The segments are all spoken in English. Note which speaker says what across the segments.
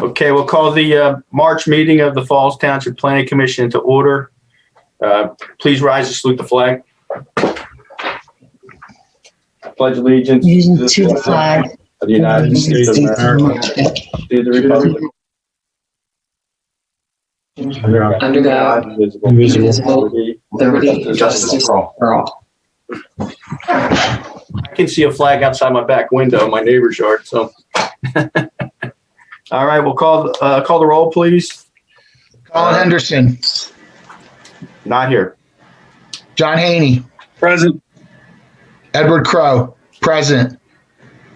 Speaker 1: Okay, we'll call the March meeting of the Falls Township Planning Commission to order. Please rise to salute the flag. Pledge allegiance
Speaker 2: to the flag
Speaker 1: of the United States of America, to the republic
Speaker 2: under God, indivisible, liberty and justice for all.
Speaker 1: I can see a flag outside my back window in my neighbor's yard. So, all right, we'll call the roll, please.
Speaker 3: Colin Henderson.
Speaker 1: Not here.
Speaker 3: John Haney.
Speaker 4: Present.
Speaker 3: Edward Crow. Present.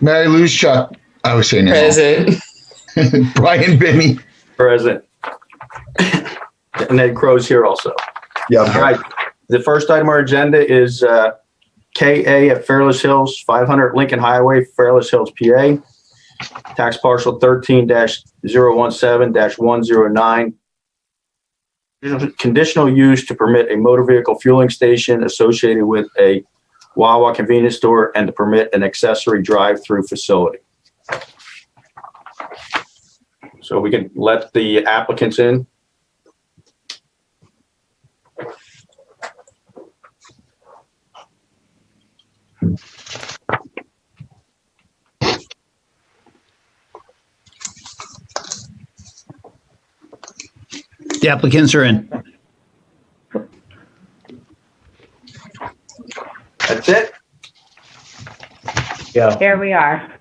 Speaker 3: Mary Luschuk. I was saying
Speaker 2: Present.
Speaker 3: Brian Binney.
Speaker 1: Present. And Ed Crow's here also.
Speaker 3: Yeah.
Speaker 1: All right. The first item on our agenda is KA at Fairless Hills, 500 Lincoln Highway, Fairless Hills, PA. Tax parcel 13-017-109. Conditional use to permit a motor vehicle fueling station associated with a Wawa convenience store and to permit an accessory drive-through facility. So we can let the applicants in.
Speaker 4: The applicants are in.
Speaker 1: That's it.
Speaker 4: Yeah.
Speaker 5: Here we are.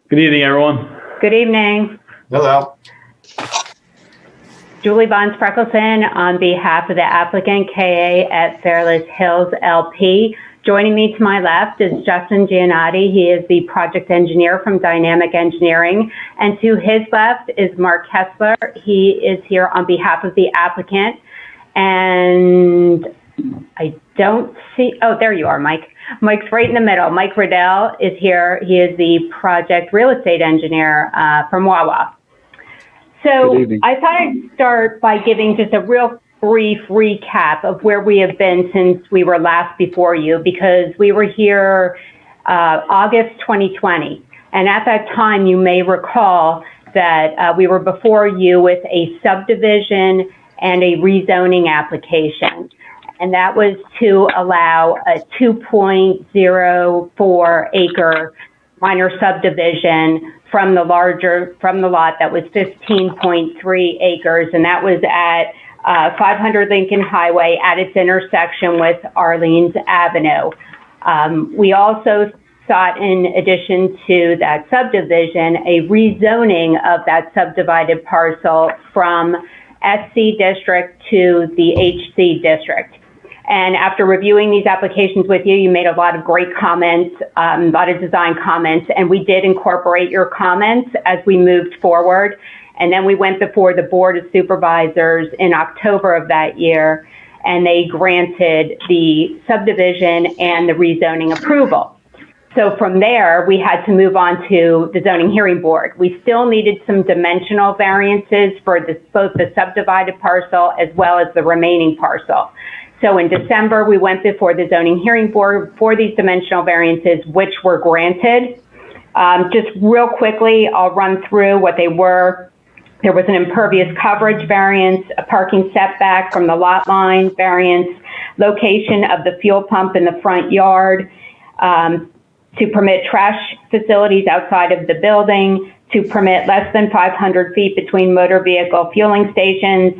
Speaker 4: Good evening, everyone.
Speaker 5: Good evening.
Speaker 1: Hello.
Speaker 5: Julie Bonds-Freckelson on behalf of the applicant KA at Fairless Hills LP. Joining me to my left is Justin Giannotti. He is the project engineer from Dynamic Engineering. And to his left is Mark Kessler. He is here on behalf of the applicant. And I don't see, oh, there you are, Mike. Mike's right in the middle. Mike Riddell is here. He is the project real estate engineer from Wawa. So I thought I'd start by giving just a real brief recap of where we have been since we were last before you, because we were here August 2020. And at that time, you may recall that we were before you with a subdivision and a rezoning application. And that was to allow a 2.04 acre minor subdivision from the lot that was 15.3 acres. And that was at 500 Lincoln Highway at its intersection with Arlene's Avenue. We also sought, in addition to that subdivision, a rezoning of that subdivided parcel from SC district to the HC district. And after reviewing these applications with you, you made a lot of great comments, a lot of design comments, and we did incorporate your comments as we moved forward. And then we went before the Board of Supervisors in October of that year, and they granted the subdivision and the rezoning approval. So from there, we had to move on to the Zoning Hearing Board. We still needed some dimensional variances for both the subdivided parcel as well as the remaining parcel. So in December, we went before the Zoning Hearing Board for these dimensional variances, which were granted. Just real quickly, I'll run through what they were. There was an impervious coverage variance, a parking setback from the lot line variance, location of the fuel pump in the front yard, to permit trash facilities outside of the building, to permit less than 500 feet between motor vehicle fueling stations,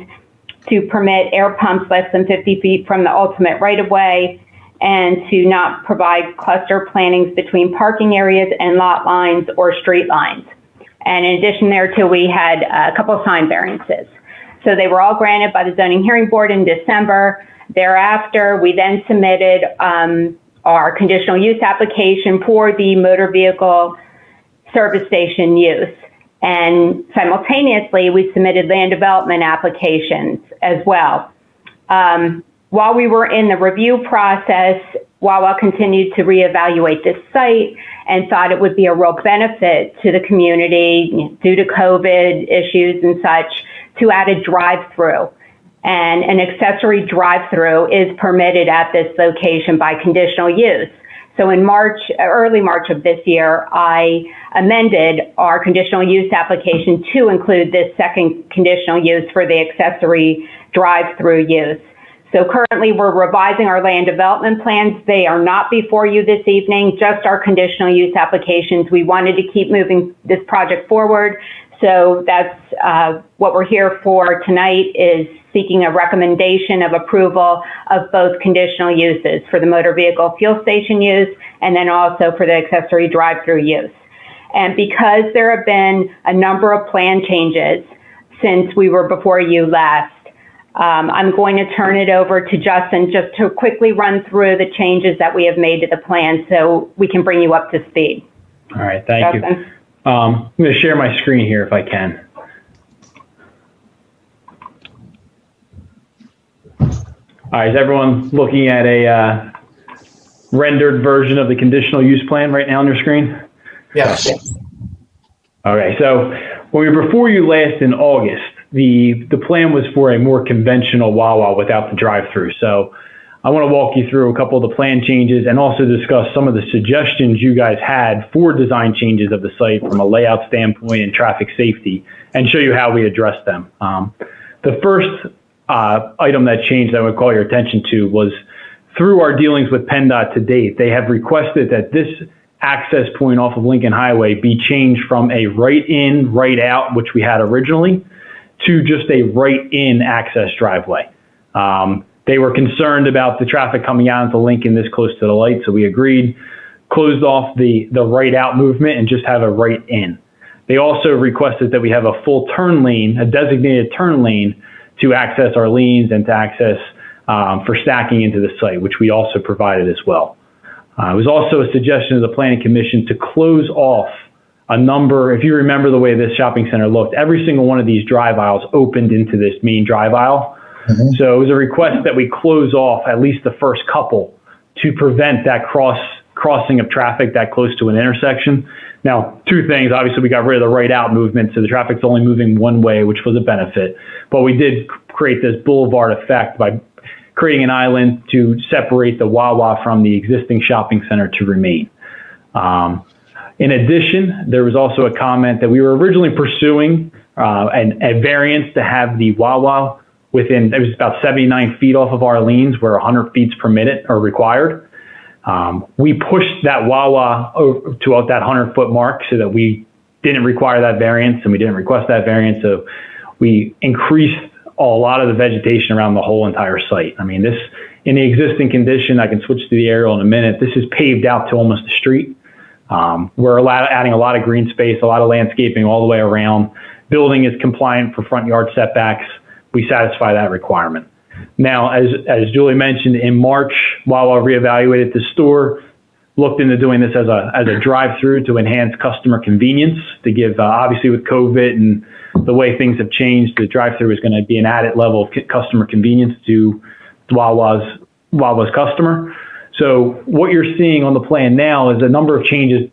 Speaker 5: to permit air pumps less than 50 feet from the ultimate right-of-way, and to not provide cluster plantings between parking areas and lot lines or street lines. And in addition thereto, we had a couple of sign variances. So they were all granted by the Zoning Hearing Board in December. Thereafter, we then submitted our conditional use application for the motor vehicle service station use. And simultaneously, we submitted land development applications as well. While we were in the review process, Wawa continued to reevaluate this site and thought it would be a real benefit to the community due to COVID issues and such to add a drive-through. And an accessory drive-through is permitted at this location by conditional use. So in early March of this year, I amended our conditional use application to include this second conditional use for the accessory drive-through use. So currently we're revising our land development plans. They are not before you this evening, just our conditional use applications. We wanted to keep moving this project forward. So that's what we're here for tonight, is seeking a recommendation of approval of both conditional uses for the motor vehicle fuel station use and then also for the accessory drive-through use. And because there have been a number of plan changes since we were before you last, I'm going to turn it over to Justin just to quickly run through the changes that we have made to the plan so we can bring you up to speed.
Speaker 4: All right, thank you.
Speaker 5: Justin?
Speaker 4: I'm going to share my screen here if I can. All right, is everyone looking at a rendered version of the conditional use plan right now on your screen?
Speaker 1: Yes.
Speaker 4: Okay, so when we were before you last in August, the plan was for a more conventional Wawa without the drive-through. So I want to walk you through a couple of the plan changes and also discuss some of the suggestions you guys had for design changes of the site from a layout standpoint and traffic safety, and show you how we addressed them. The first item that changed that I would call your attention to was through our dealings with PennDOT to date, they have requested that this access point off of Lincoln Highway be changed from a right in, right out, which we had originally, to just a right in access driveway. They were concerned about the traffic coming out into Lincoln this close to the light, so we agreed, closed off the right out movement and just have a right in. They also requested that we have a full turn lane, a designated turn lane, to access our lanes and to access for stacking into the site, which we also provided as well. It was also a suggestion of the Planning Commission to close off a number. If you remember the way this shopping center looked, every single one of these drive aisles opened into this main drive aisle. So it was a request that we close off at least the first couple to prevent that crossing of traffic that close to an intersection. Now, two things. Obviously, we got rid of the right out movement, so the traffic's only moving one way, which was a benefit. But we did create this boulevard effect by creating an island to separate the Wawa from the existing shopping center to remain. In addition, there was also a comment that we were originally pursuing a variance to have the Wawa within, it was about 79 feet off of our lanes where 100 feet's permitted or required. We pushed that Wawa over to that 100-foot mark so that we didn't require that variance and we didn't request that variance. So we increased a lot of the vegetation around the whole entire site. I mean, this, in the existing condition, I can switch to the aerial in a minute. This is paved out to almost the street. We're adding a lot of green space, a lot of landscaping all the way around. Building is compliant for front yard setbacks. We satisfy that requirement. Now, as Julie mentioned, in March, Wawa reevaluated the store, looked into doing this as a drive-through to enhance customer convenience, to give, obviously with COVID and the way things have changed, the drive-through is going to be an added level of customer convenience to Wawa's customer. So what you're seeing on the plan now is a number of changes,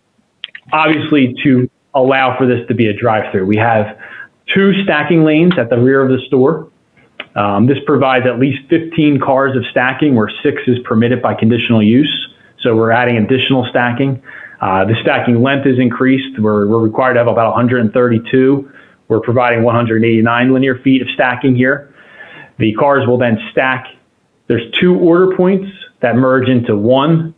Speaker 4: obviously, to allow for this to be a drive-through. We have 2 stacking lanes at the rear of the store. This provides at least 15 cars of stacking, where 6 is permitted by conditional use. So we're adding additional stacking. The stacking length is increased. We're required to have about 132. We're providing 189 linear feet of stacking here. The cars will then stack. There's 2 order points that merge into one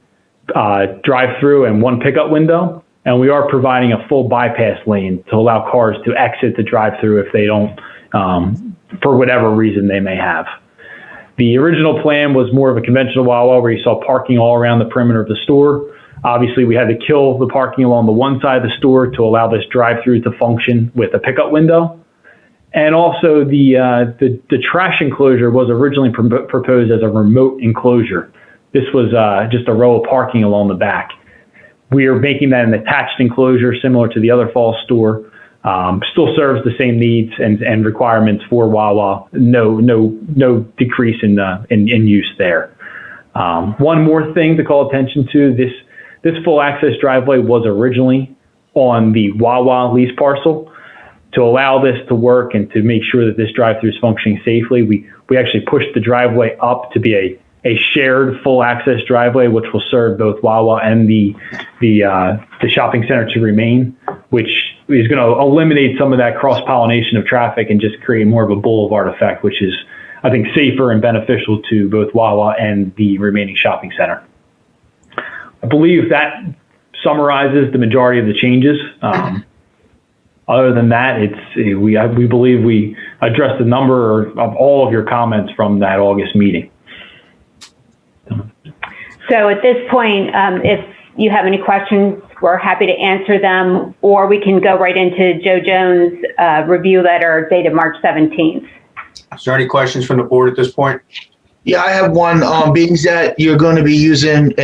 Speaker 4: drive-through and one pickup window. And we are providing a full bypass lane to allow cars to exit the drive-through if they don't, for whatever reason they may have. The original plan was more of a conventional Wawa where you saw parking all around the perimeter of the store. Obviously, we had to kill the parking along the one side of the store to allow this drive-through to function with a pickup window. And also the trash enclosure was originally proposed as a remote enclosure. This was just a row of parking along the back. We are making that an attached enclosure similar to the other Falls store. Still serves the same needs and requirements for Wawa. No decrease in use there. One more thing to call attention to: this full access driveway was originally on the Wawa lease parcel. To allow this to work and to make sure that this drive-through is functioning safely, we actually pushed the driveway up to be a shared full access driveway, which will serve both Wawa and the shopping center to remain, which is going to eliminate some of that cross-pollination of traffic and just create more of a boulevard effect, which is, I think, safer and beneficial to both Wawa and the remaining shopping center. I believe that summarizes the majority of the changes. Other than that, we believe we addressed a number of all of your comments from that August meeting.
Speaker 5: So at this point, if you have any questions, we're happy to answer them, or we can go right into Joe Jones' review letter dated March 17th.
Speaker 1: Is there any questions from the board at this point?
Speaker 3: Yeah, I have one. Being that you're going to be using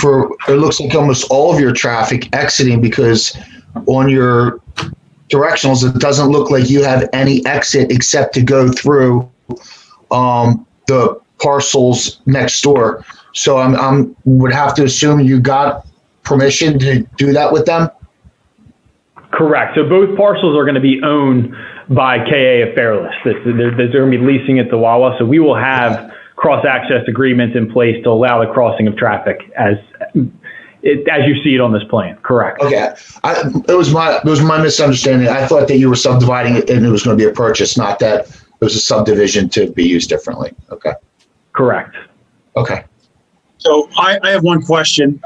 Speaker 3: for it looks like almost all of your traffic exiting, because on your directionals it doesn't look like you have any exit except to go through the parcels next door. So I'm would have to assume you got permission to do that with them?
Speaker 4: Correct. So both parcels are going to be owned by KA of Fairless. They're going to be leasing it to Wawa. So we will have cross-access agreements in place to allow the crossing of traffic as you see it on this plan. Correct.
Speaker 3: Okay. It was my misunderstanding. I thought that you were subdividing it and it was going to be a purchase, not that it was a subdivision to be used differently. Okay.
Speaker 4: Correct.
Speaker 3: Okay.
Speaker 6: So I have one question.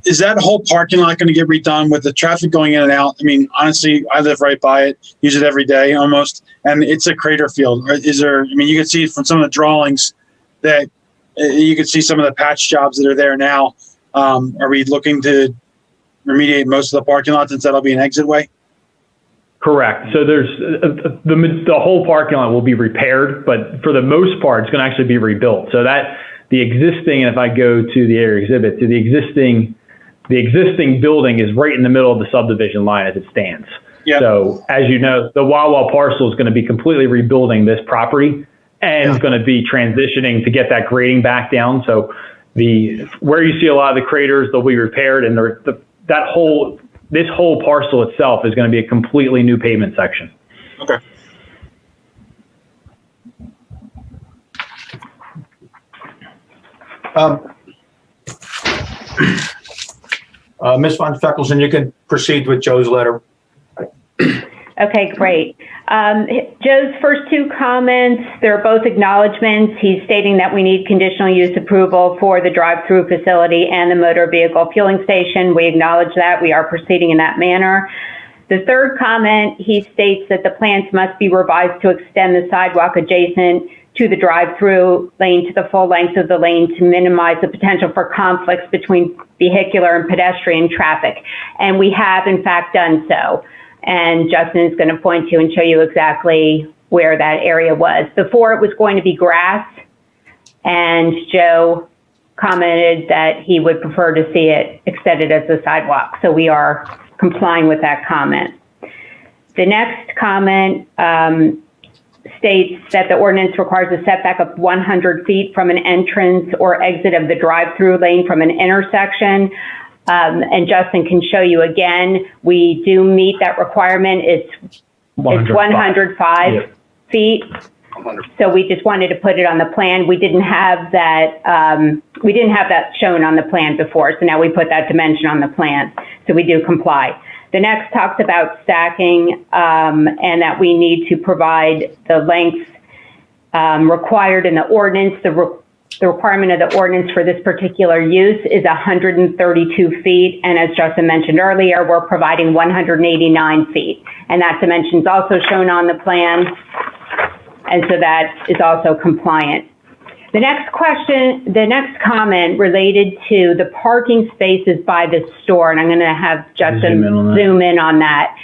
Speaker 6: Is that whole parking lot going to get redone with the traffic going in and out? I mean, honestly, I live right by it, use it every day almost, and it's a crater field. Is there, I mean, you can see from some of the drawings that you can see some of the patch jobs that are there now. Are we looking to remediate most of the parking lot since that'll be an exit way?
Speaker 4: Correct. So there's the whole parking lot will be repaired, but for the most part, it's going to actually be rebuilt. So that the existing, and if I go to the area exhibit, to the existing building is right in the middle of the subdivision line as it stands. Yep. So as you know, the Wawa parcel is going to be completely rebuilding this property and is going to be transitioning to get that grading back down. So where you see a lot of the craters, they'll be repaired, and this whole parcel itself is going to be a completely new pavement section.
Speaker 6: Okay.
Speaker 1: Ms. Von Feckelson, you can proceed with Joe's letter.
Speaker 5: Okay, great. Joe's first two comments, they're both acknowledgments. He's stating that we need conditional use approval for the drive-through facility and the motor vehicle fueling station. We acknowledge that. We are proceeding in that manner. The third comment, he states that the plans must be revised to extend the sidewalk adjacent to the drive-through lane to the full length of the lane to minimize the potential for conflicts between vehicular and pedestrian traffic. And we have, in fact, done so. And Justin is going to point to and show you exactly where that area was. Before it was going to be grass, and Joe commented that he would prefer to see it extended as a sidewalk. So we are complying with that comment. The next comment states that the ordinance requires a setback of 100 feet from an entrance or exit of the drive-through lane from an intersection. And Justin can show you again, we do meet that requirement. It's 105 feet. So we just wanted to put it on the plan. We didn't have that. We didn't have that shown on the plan before. So now we put that dimension on the plan. So we do comply. The next talks about stacking and that we need to provide the length required in the ordinance. The requirement of the ordinance for this particular use is 132 feet. And as Justin mentioned earlier, we're providing 189 feet. And that dimension is also shown on the plan. And so that is also compliant. The next comment related to the parking spaces by the store, and I'm going to have Justin zoom in on that.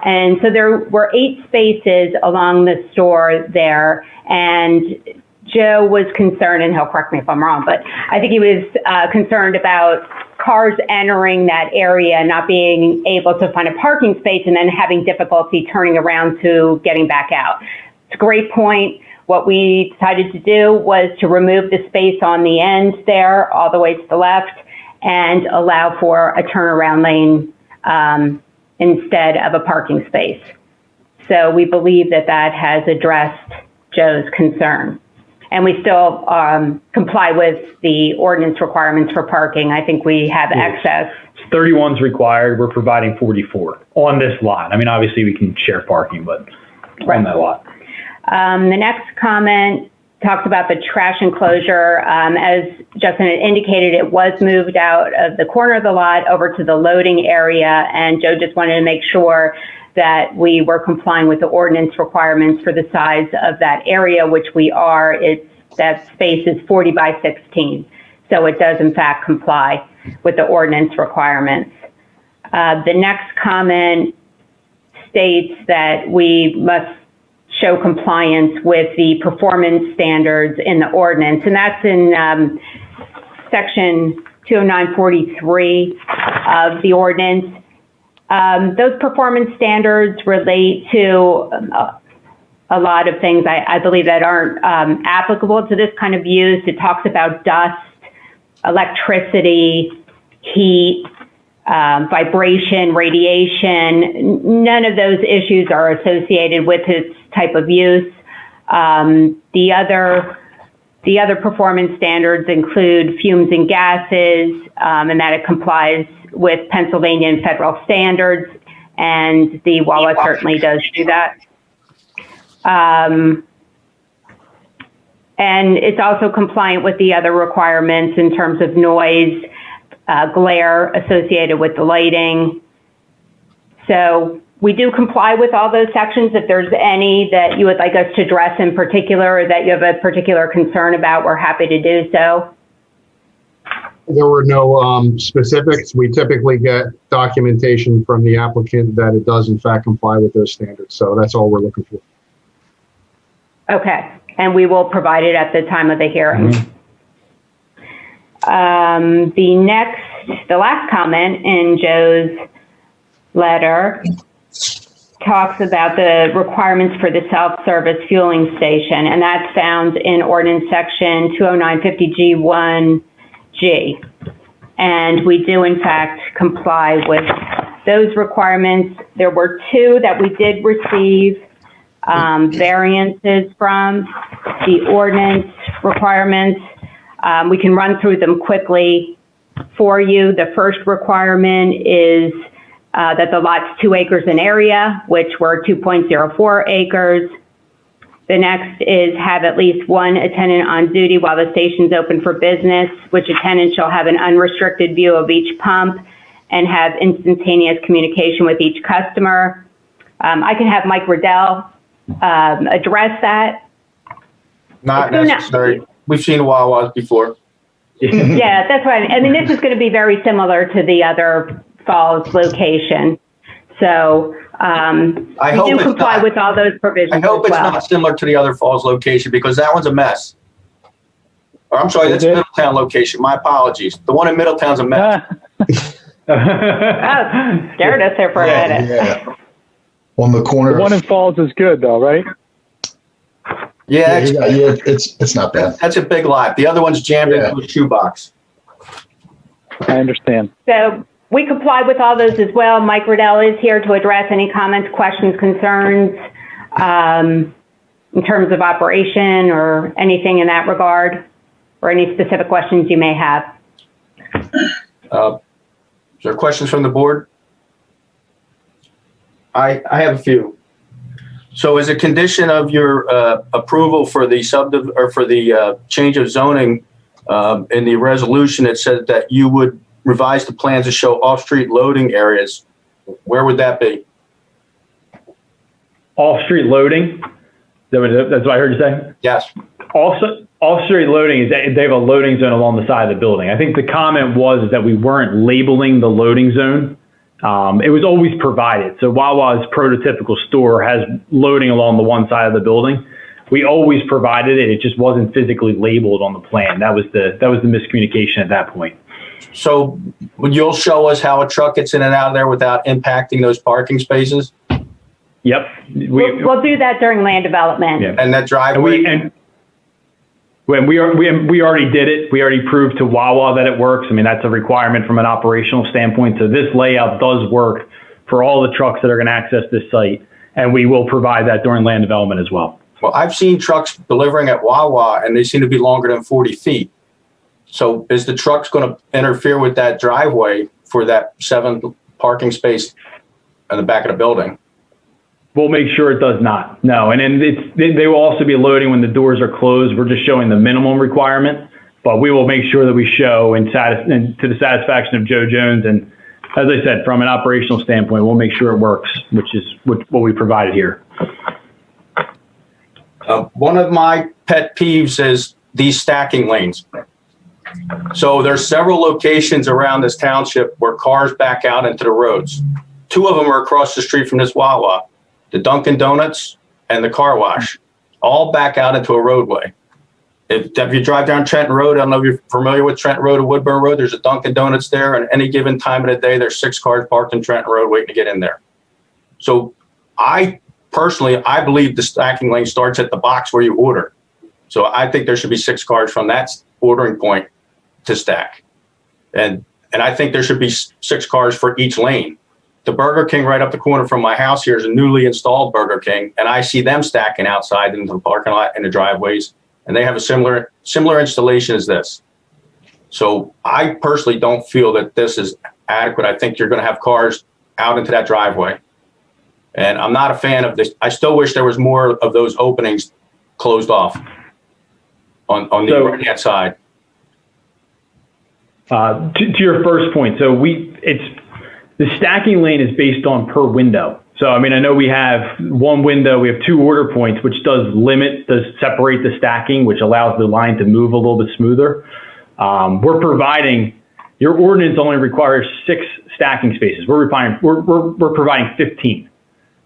Speaker 5: And so there were 8 spaces along the store there, and Joe was concerned, and he'll correct me if I'm wrong, but I think he was concerned about cars entering that area, not being able to find a parking space, and then having difficulty turning around to getting back out. It's a great point. What we decided to do was to remove the space on the end there, all the way to the left, and allow for a turnaround lane instead of a parking space. So we believe that that has addressed Joe's concern. And we still comply with the ordinance requirements for parking. I think we have excess.
Speaker 4: 31's required. We're providing 44 on this lot. I mean, obviously we can share parking, but on that lot.
Speaker 5: The next comment talks about the trash enclosure. As Justin had indicated, it was moved out of the corner of the lot over to the loading area, and Joe just wanted to make sure that we were complying with the ordinance requirements for the size of that area, which we are. That space is 40 by 16, so it does in fact comply with the ordinance requirements. The next comment states that we must show compliance with the performance standards in the ordinance, and that's in section 20943 of the ordinance. Those performance standards relate to a lot of things, I believe, that aren't applicable to this kind of use. It talks about dust, electricity, heat, vibration, radiation. None of those issues are associated with this type of use. The other performance standards include fumes and gases, and that it complies with Pennsylvania and federal standards, and the Wawa certainly does do that. And it's also compliant with the other requirements in terms of noise, glare associated with the lighting. So we do comply with all those sections. If there's any that you would like us to address in particular, or that you have a particular concern about, we're happy to do so.
Speaker 7: There were no specifics. We typically get documentation from the applicant that it does in fact comply with those standards. So that's all we're looking for.
Speaker 5: Okay, and we will provide it at the time of the hearing. The last comment in Joe's letter talks about the requirements for the self-service fueling station, and that's found in Ordinance Section 20950G1G. And we do, in fact, comply with those requirements. There were two that we did receive variances from the ordinance requirements. We can run through them quickly for you. The first requirement is that the lot's 2 acres in area, which were 2.04 acres. The next is have at least one attendant on duty while the station's open for business, which attendant shall have an unrestricted view of each pump and have instantaneous communication with each customer. I can have Mike Riddell address that.
Speaker 1: Not necessary. We've seen Wawas before.
Speaker 5: Yeah, that's right. I mean, this is going to be very similar to the other Falls location. So we do comply with all those provisions.
Speaker 1: I hope it's not similar to the other Falls location, because that one's a mess. Or I'm sorry, that's a Middletown location. My apologies. The one in Middletown's a mess.
Speaker 5: Scared us there for a minute.
Speaker 3: Yeah. On the corner.
Speaker 8: The one in Falls is good though, right?
Speaker 1: Yeah,
Speaker 3: it's not bad.
Speaker 1: That's a big lot. The other one's jammed into a shoebox.
Speaker 8: I understand.
Speaker 5: So we comply with all those as well. Mike Riddell is here to address any comments, questions, concerns in terms of operation or anything in that regard, or any specific questions you may have.
Speaker 1: Is there questions from the board? I have a few. So as a condition of your approval for the change of zoning in the resolution, it said that you would revise the plans to show off-street loading areas. Where would that be?
Speaker 4: Off-street loading? That's what I heard you say?
Speaker 1: Yes.
Speaker 4: Also, off-street loading is that they have a loading zone along the side of the building. I think the comment was that we weren't labeling the loading zone. It was always provided. So Wawa's prototypical store has loading along the one side of the building. We always provided it. It just wasn't physically labeled on the plan. That was the miscommunication at that point.
Speaker 1: So you'll show us how a truck gets in and out of there without impacting those parking spaces?
Speaker 4: Yep.
Speaker 5: We'll do that during land development.
Speaker 4: Yeah.
Speaker 1: And that driveway?
Speaker 4: We already did it. We already proved to Wawa that it works. I mean, that's a requirement from an operational standpoint. So this layout does work for all the trucks that are going to access this site. And we will provide that during land development as well.
Speaker 1: Well, I've seen trucks delivering at Wawa and they seem to be longer than 40 feet. So is the truck's going to interfere with that driveway for that 7 parking space in the back of the building?
Speaker 4: We'll make sure it does not. No, and then they will also be loading when the doors are closed. We're just showing the minimum requirement, but we will make sure that we show and to the satisfaction of Joe Jones. And as I said, from an operational standpoint, we'll make sure it works, which is what we provided here.
Speaker 1: One of my pet peeves is these stacking lanes. So there's several locations around this township where cars back out into the roads. 2 of them are across the street from this Wawa, the Dunkin' Donuts and the car wash, all back out into a roadway. If you drive down Trenton Road, I don't know if you're familiar with Trenton Road or Woodburn Road, there's a Dunkin' Donuts there, and any given time of the day, there's 6 cars parked in Trenton Road waiting to get in there. So I believe the stacking lane starts at the box where you order. So I think there should be 6 cars from that ordering point to stack. And I think there should be 6 cars for each lane. The Burger King right up the corner from my house here is a newly installed Burger King, and I see them stacking outside into the parking lot and the driveways, and they have a similar installation as this. So I personally don't feel that this is adequate. I think you're going to have cars out into that driveway. And I'm not a fan of this. I still wish there was more of those openings closed off on the right-hand side.
Speaker 4: To your first point, so the stacking lane is based on per window. So, I mean, I know we have 1 window, we have 2 order points, which does separate the stacking, which allows the line to move a little bit smoother. Your ordinance only requires 6 stacking spaces. We're providing 15.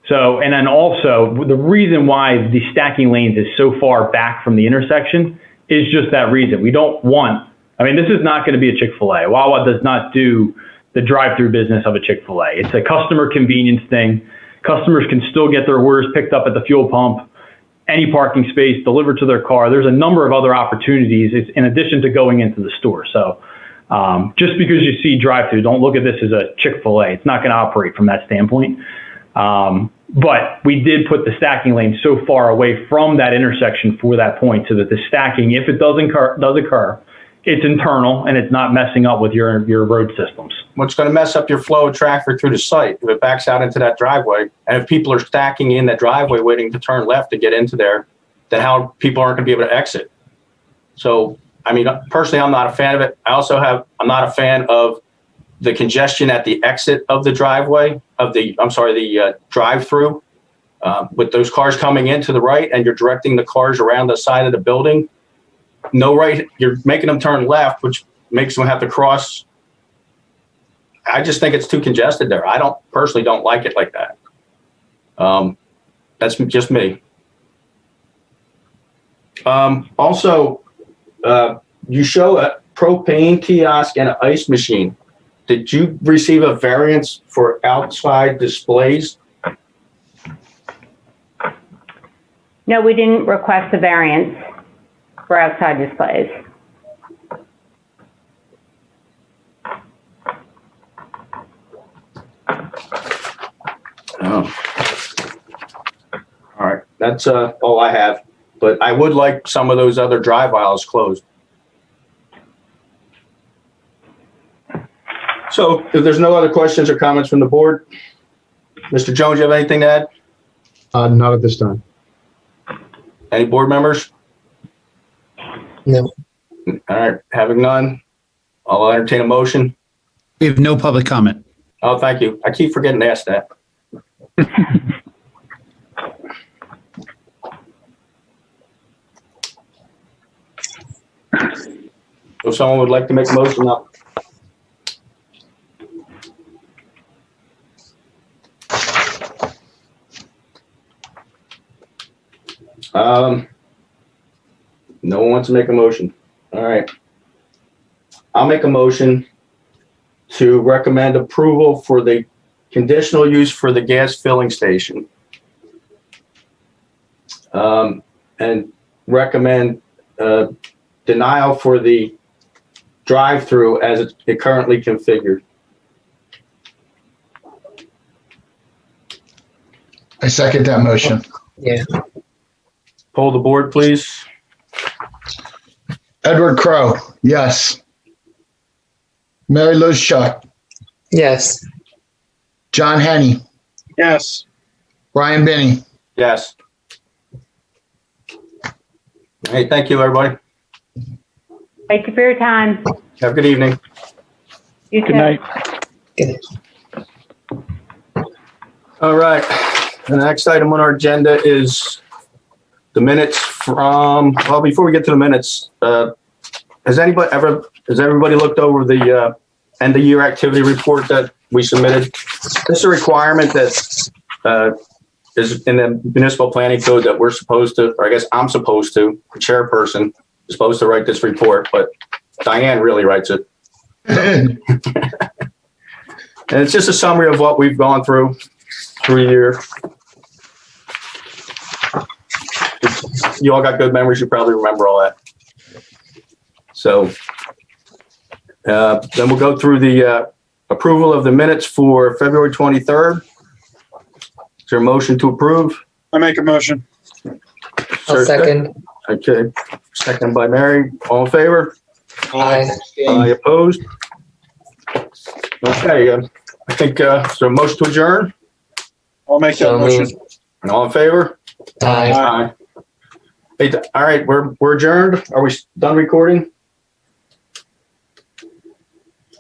Speaker 4: So, and then also the reason why the stacking lanes is so far back from the intersection is just that reason. We don't want, I mean, this is not going to be a Chick-fil-A. Wawa does not do the drive-through business of a Chick-fil-A. It's a customer convenience thing. Customers can still get their orders picked up at the fuel pump, any parking space, delivered to their car. There's a number of other opportunities in addition to going into the store. So just because you see drive-through, don't look at this as a Chick-fil-A. It's not going to operate from that standpoint. But we did put the stacking lane so far away from that intersection for that point so that the stacking, if it does occur, it's internal and it's not messing up with your road systems.
Speaker 1: What's going to mess up your flow of traffic through the site if it backs out into that driveway, and if people are stacking in that driveway waiting to turn left to get into there, then how people aren't going to be able to exit. So, I mean, personally, I'm not a fan of it. I'm not a fan of the congestion at the exit of the driveway the drive-through with those cars coming in to the right, and you're directing the cars around the side of the building. No right, you're making them turn left, which makes them have to cross. I just think it's too congested there. I personally don't like it like that. That's just me. Also, you show a propane kiosk and an ice machine. Did you receive a variance for outside displays?
Speaker 5: No, we didn't request a variance for outside displays.
Speaker 1: Oh. All right, that's all I have, but I would like some of those other drive aisles closed. So if there's no other questions or comments from the board, Mr. Jones, you have anything to add?
Speaker 7: Not at this time.
Speaker 1: Any board members?
Speaker 2: No.
Speaker 1: All right, having none, I'll entertain a motion.
Speaker 9: We have no public comment.
Speaker 1: Oh, thank you. I keep forgetting to ask that. If someone would like to make a motion up. No one wants to make a motion. All right. I'll make a motion to recommend approval for the conditional use for the gas filling station. And recommend denial for the drive-through as it currently configured.
Speaker 3: I second that motion.
Speaker 2: Yeah.
Speaker 1: Poll the board, please.
Speaker 3: Edward Crowe, yes. Mary Liz Shuck,
Speaker 2: Yes.
Speaker 3: John Henney,
Speaker 6: Yes.
Speaker 3: Brian Binney.
Speaker 1: Yes. Hey, thank you, everybody.
Speaker 5: Thank you for your time.
Speaker 1: Have a good evening.
Speaker 5: You too.
Speaker 8: Good night.
Speaker 2: Good.
Speaker 1: All right. The next item on our agenda is the minutes from, well, before we get to the minutes, has everybody looked over the end of year activity report that we submitted? This is a requirement that is in the municipal planning code that we're supposed to, or I guess I'm supposed to, the chairperson is supposed to write this report, but Diane really writes it. And it's just a summary of what we've gone through a year. You all got good memories. You probably remember all that. So then we'll go through the approval of the minutes for February 23rd. Is there a motion to approve?
Speaker 6: I make a motion.
Speaker 2: I'll second.
Speaker 1: Okay. Second by Mary. All in favor?
Speaker 2: Aye.
Speaker 1: Aye opposed? Okay. I think, is there a motion to adjourn?
Speaker 6: I'll make that
Speaker 2: So
Speaker 6: motion.
Speaker 2: moved.
Speaker 1: All in favor?
Speaker 2: Aye.
Speaker 1: Aye. Hey, all right, we're adjourned. Are we done recording?